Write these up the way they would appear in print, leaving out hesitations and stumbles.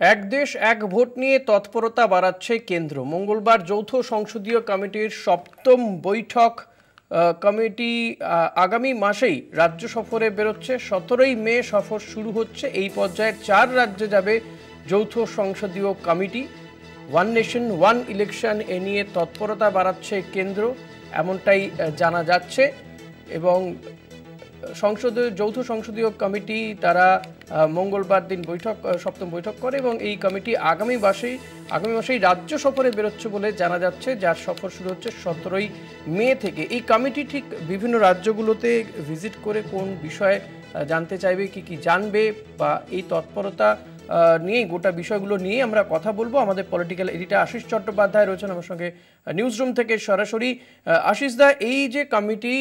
এক দেশ এক ভোট নিয়ে তৎপরতা বাড়াচ্ছে কেন্দ্র। মঙ্গলবার যৌথ সংসদীয় কমিটির সপ্তম বৈঠক কমিটি আগামী মাসেই রাজ্য সফরে বেরোচ্ছে। 17ই মে সফর শুরু হচ্ছে। এই পর্যায়ে 4 রাজ্যে যাবে যৌথ সংসদীয় কমিটি। ওয়ান নেশন ওয়ান ইলেকশন এ নিয়ে তৎপরতা বাড়াচ্ছে কেন্দ্র, এমনটাই জানা যাচ্ছে। এবং যৌথ সংসদীয় কমিটি তারা মঙ্গলবার দিন সপ্তম বৈঠক করে এবং এই কমিটি আগামী মাসেই রাজ্য সফরে বেরোচ্ছে বলে জানা যাচ্ছে, যার সফর শুরু হচ্ছে 17ই মে থেকে। এই কমিটি ঠিক বিভিন্ন রাজ্যগুলোতে ভিজিট করে কোন বিষয়ে জানতে চাইবে, কি জানবে, বা এই তৎপরতা নিয়ে গোটা বিষয়গুলো নিয়ে আমরা কথা বলবো। আমাদের পলিটিক্যাল এডিটর আশিস চট্টোপাধ্যায় রয়েছেন আমার সঙ্গে নিউজ রুম থেকে সরাসরি। আশিস দা, এই যে কমিটি,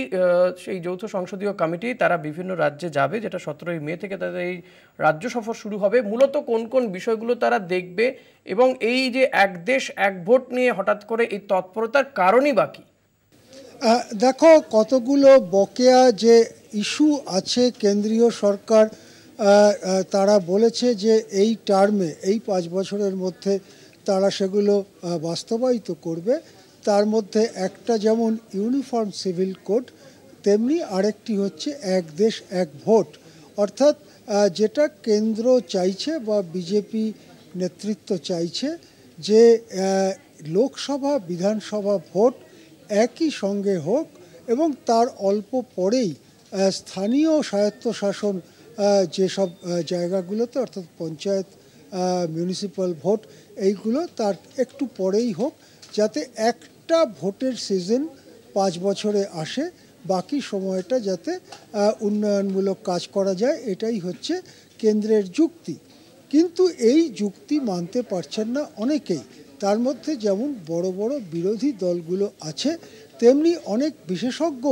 সেই যৌথ সংসদীয় কমিটি তারা বিভিন্ন রাজ্যে যাবে, যেটা 17ই মে থেকে তাদের এই রাজ্য সফর শুরু হবে, মূলত কোন কোন বিষয়গুলো তারা দেখবে এবং এই যে এক দেশ এক ভোট নিয়ে হঠাৎ করে এই তৎপরতার কারণই বাকি? দেখো, কতগুলো বকেয়া যে ইস্যু আছে, কেন্দ্রীয় সরকার তারা বলেছে যে এই টার্মে, এই 5 বছরের মধ্যে তারা সেগুলো বাস্তবায়িত করবে। তার মধ্যে একটা যেমন ইউনিফর্ম সিভিল কোড, তেমনি আরেকটি হচ্ছে এক দেশ এক ভোট। অর্থাৎ যেটা কেন্দ্র চাইছে বা বিজেপি নেতৃত্ব চাইছে যে লোকসভা বিধানসভা ভোট একই সঙ্গে হোক এবং তার অল্প পরেই স্থানীয় স্বায়ত্তশাসন যেসব জায়গাগুলোতে, অর্থাৎ পঞ্চায়েত, মিউনিসিপ্যাল ভোট, এইগুলো তার একটু পরেই হোক, যাতে একটা ভোটের সিজন 5 বছরে আসে, বাকি সময়টা যাতে উন্নয়নমূলক কাজ করা যায়, এটাই হচ্ছে কেন্দ্রের যুক্তি। কিন্তু এই যুক্তি মানতে পারছেন না অনেকেই। তার মধ্যে যেমন বড় বড় বিরোধী দলগুলো আছে, তেমনি অনেক বিশেষজ্ঞ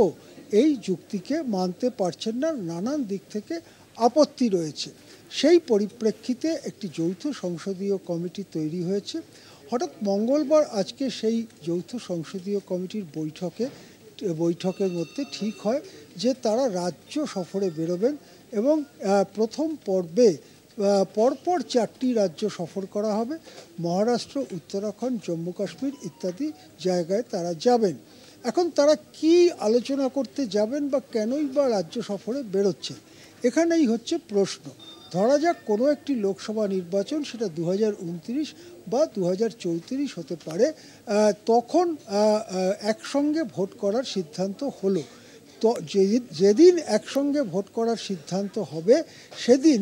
এই যুক্তিকে মানতে পারছেন না, নানান দিক থেকে আপত্তি রয়েছে। সেই পরিপ্রেক্ষিতে একটি যৌথ সংসদীয় কমিটি তৈরি হয়েছে। হঠাৎ মঙ্গলবার আজকে সেই যৌথ সংসদীয় কমিটির বৈঠকের মধ্যে ঠিক হয় যে তারা রাজ্য সফরে বেরোবেন এবং প্রথম পর্বে পরপর 4টি রাজ্য সফর করা হবে। মহারাষ্ট্র, উত্তরাখণ্ড, জম্মু কাশ্মীর ইত্যাদি জায়গায় তারা যাবেন। এখন তারা কি আলোচনা করতে যাবেন বা কেনই বা রাজ্য সফরে বেরোচ্ছেন, এখানেই হচ্ছে প্রশ্ন। ধরা যাক কোনো একটি লোকসভা নির্বাচন, সেটা 2029 বা 2034 হতে পারে, তখন একসঙ্গে ভোট করার সিদ্ধান্ত হলো। তো যেদিন একসঙ্গে ভোট করার সিদ্ধান্ত হবে, সেদিন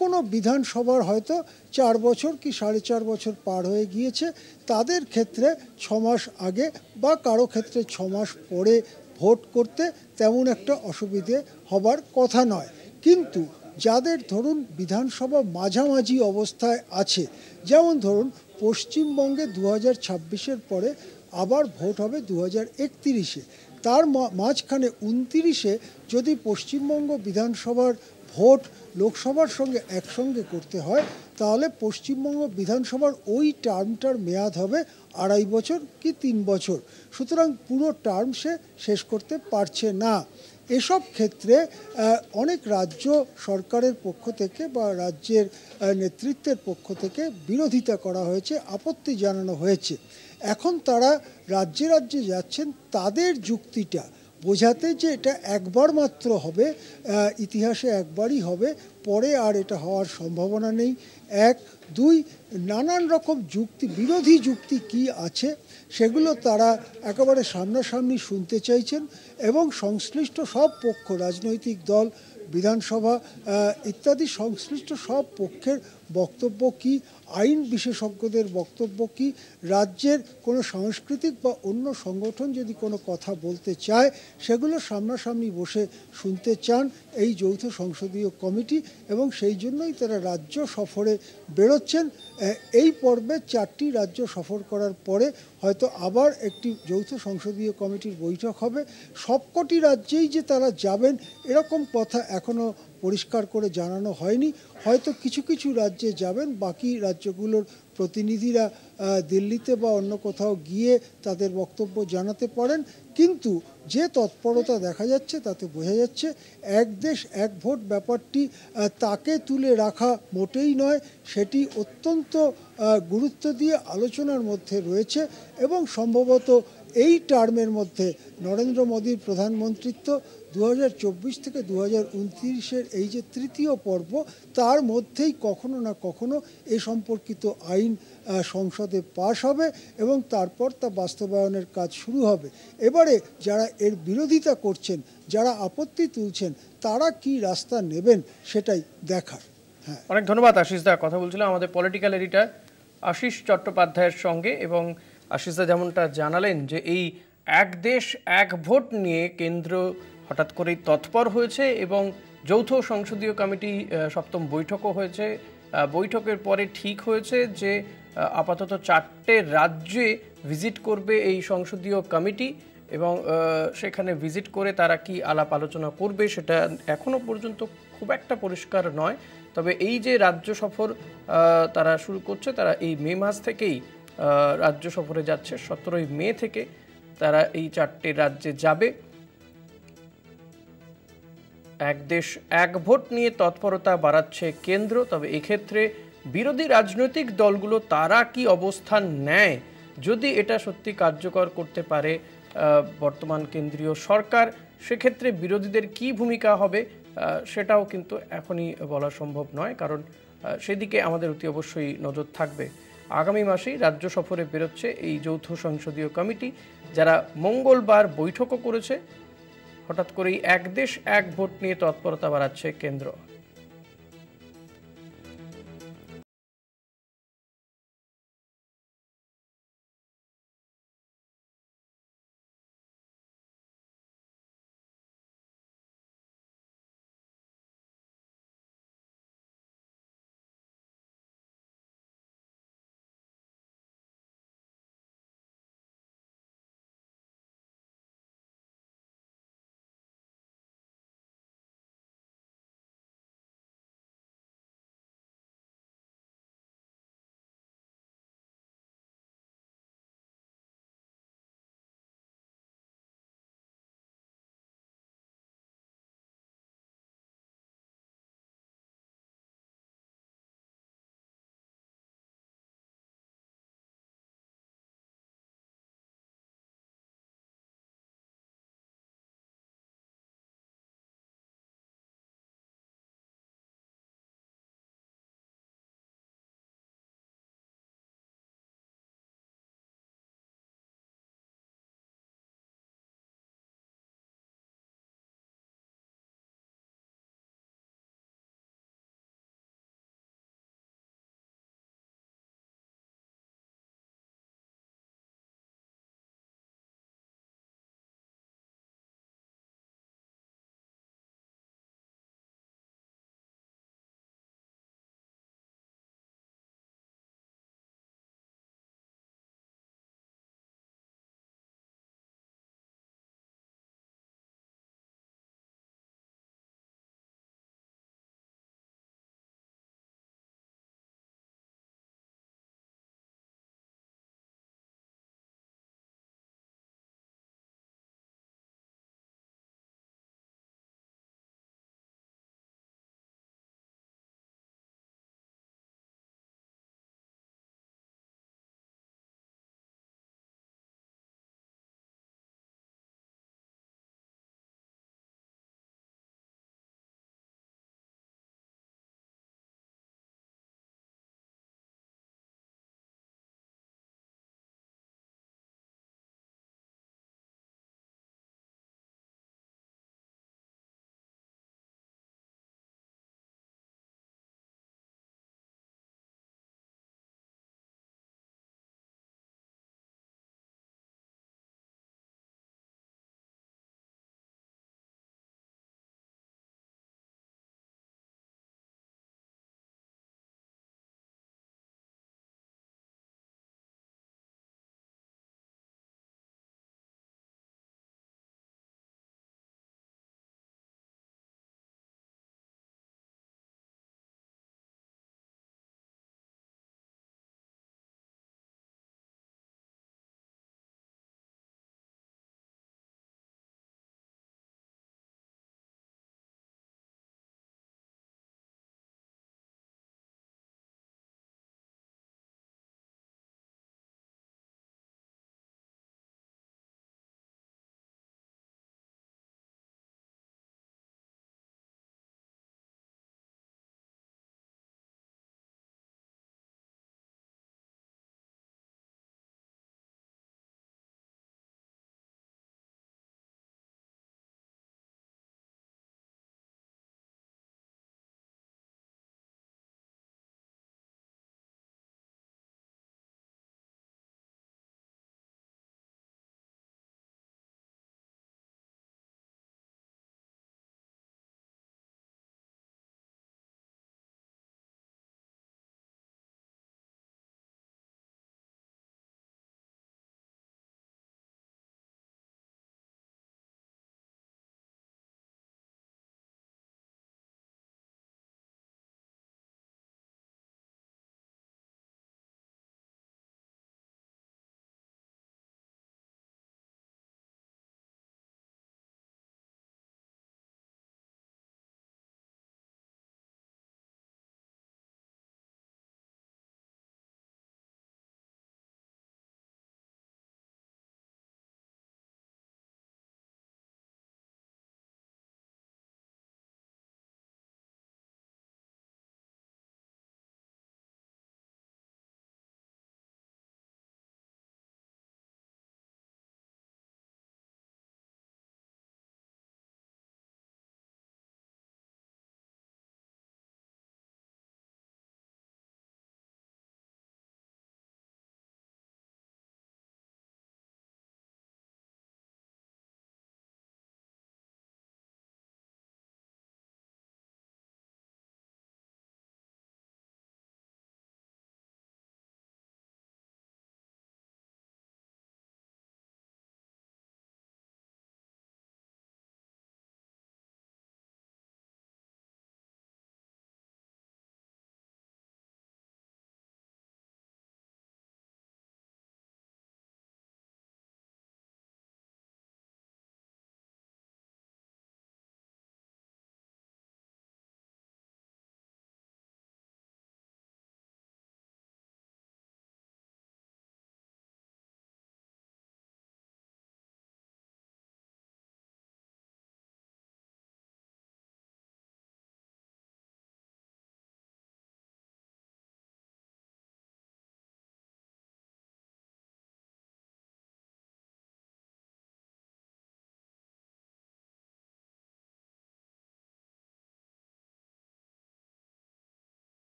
কোনো বিধানসভার হয়তো 4 বছর কি 4.5 বছর পার হয়ে গিয়েছে, তাদের ক্ষেত্রে 6 মাস আগে বা কারো ক্ষেত্রে 6 মাস পরে ভোট করতে তেমন একটা অসুবিধে হবার কথা নয়। কিন্তু যাদের ধরুন বিধানসভা মাঝামাঝি অবস্থায় আছে, যেমন ধরুন পশ্চিমবঙ্গে 2026-এর পরে আবার ভোট হবে 2031-এ, তার মাঝখানে 29-এ যদি পশ্চিমবঙ্গ বিধানসভার ভোট লোকসভার সঙ্গে একসঙ্গে করতে হয়, তাহলে পশ্চিমবঙ্গ বিধানসভার ওই টার্মটার মেয়াদ হবে 2.5 বছর কি 3 বছর। সুতরাং পুরো টার্ম সে শেষ করতে পারছে না। এসব ক্ষেত্রে অনেক রাজ্য সরকারের পক্ষ থেকে বা রাজ্যের নেতৃত্বের পক্ষ থেকে বিরোধিতা করা হয়েছে, আপত্তি জানানো হয়েছে। এখন তারা রাজ্যে রাজ্যে যাচ্ছেন তাদের যুক্তিটা বোঝাতে যে এটা একবার মাত্র হবে, ইতিহাসে একবারই হবে, পরে আর এটা হওয়ার সম্ভাবনা নেই। 1, 2, নানান রকম যুক্তি, বিরোধী যুক্তি কি আছে সেগুলো তারা একেবারে সামনাসামনি শুনতে চাইছেন এবং সংশ্লিষ্ট সব পক্ষ, রাজনৈতিক দল, বিধানসভা ইত্যাদি সংশ্লিষ্ট সব পক্ষের বক্তব্য কি, আইন বিশেষজ্ঞদের বক্তব্য কি, রাজ্যের কোনো সাংস্কৃতিক বা অন্য সংগঠন যদি কোনো কথা বলতে চায়, সেগুলো সামনাসামনি বসে শুনতে চান এই যৌথ সংসদীয় কমিটি, এবং সেই জন্যই তারা রাজ্য সফরে বেরোচ্ছেন। এই পর্বে 4টি রাজ্য সফর করার পরে হয়তো আবার একটি যৌথ সংসদীয় কমিটির বৈঠক হবে। সবকটি রাজ্যেই যে তারা যাবেন এরকম কথা এখনও পরিষ্কার করে জানানো হয়নি। হয়তো কিছু কিছু রাজ্যে যাবেন, বাকি রাজ্যগুলোর প্রতিনিধিরা দিল্লিতে বা অন্য কোথাও গিয়ে তাদের বক্তব্য জানাতে পারেন। কিন্তু যে তৎপরতা দেখা যাচ্ছে তাতে বোঝা যাচ্ছে এক দেশ এক ভোট ব্যাপারটি তাকে তুলে রাখা মোটেই নয়, সেটি অত্যন্ত গুরুত্ব দিয়ে আলোচনার মধ্যে রয়েছে এবং সম্ভবত এই টার্মের মধ্যে নরেন্দ্র মোদীর প্রধানমন্ত্রিত্ব 2024 থেকে 2029-এর এই যে তৃতীয় পর্ব, তার মধ্যেই কখনো না কখনো এ সম্পর্কিত আইন সংসদে পাশ হবে এবং তারপর তা বাস্তবায়নের কাজ শুরু হবে। এবারে যারা এর বিরোধিতা করছেন, যারা আপত্তি তুলছেন, তারা কি রাস্তা নেবেন সেটাই দেখার। হ্যাঁ, অনেক ধন্যবাদ আশিস দা। কথা বলছিলাম আমাদের পলিটিক্যাল এডিটর আশিস চট্টোপাধ্যায়ের সঙ্গে, এবং আশিস দা যেমনটা জানালেন যে এই এক দেশ এক ভোট নিয়ে কেন্দ্র হঠাৎ করেই তৎপর হয়েছে এবং যৌথ সংসদীয় কমিটি সপ্তম বৈঠকও হয়েছে। বৈঠকের পরে ঠিক হয়েছে যে আপাতত 4টে রাজ্যে ভিজিট করবে এই সংসদীয় কমিটি এবং সেখানে ভিজিট করে তারা কি আলাপ আলোচনা করবে সেটা এখনও পর্যন্ত খুব একটা পরিষ্কার নয়। তবে এই যে রাজ্য সফর তারা শুরু করছে, তারা এই মে মাস থেকেই রাজ্য সফরে যাচ্ছে। 17ই মে থেকে তারা এই 4টে রাজ্যে যাবে। এক দেশ এক ভোট নিয়ে তৎপরতা বাড়াচ্ছে কেন্দ্র। তবে এক্ষেত্রে বিরোধী রাজনৈতিক দলগুলো তারা কি অবস্থান নেয়, যদি এটা সত্যি কার্যকর করতে পারে বর্তমান কেন্দ্রীয় সরকার, সেক্ষেত্রে বিরোধীদের কি ভূমিকা হবে সেটাও কিন্তু এখনই বলা সম্ভব নয়, কারণ সেদিকে আমাদের অতি অবশ্যই নজর থাকবে। আগামী মাসেই রাজ্য সফরে বেরোচ্ছে এই যৌথ সংসদীয় কমিটি, যারা মঙ্গলবার বৈঠকও করেছে। হঠাৎ করেই এক দেশ এক ভোট নিয়ে তৎপরতা বাড়াচ্ছে কেন্দ্র।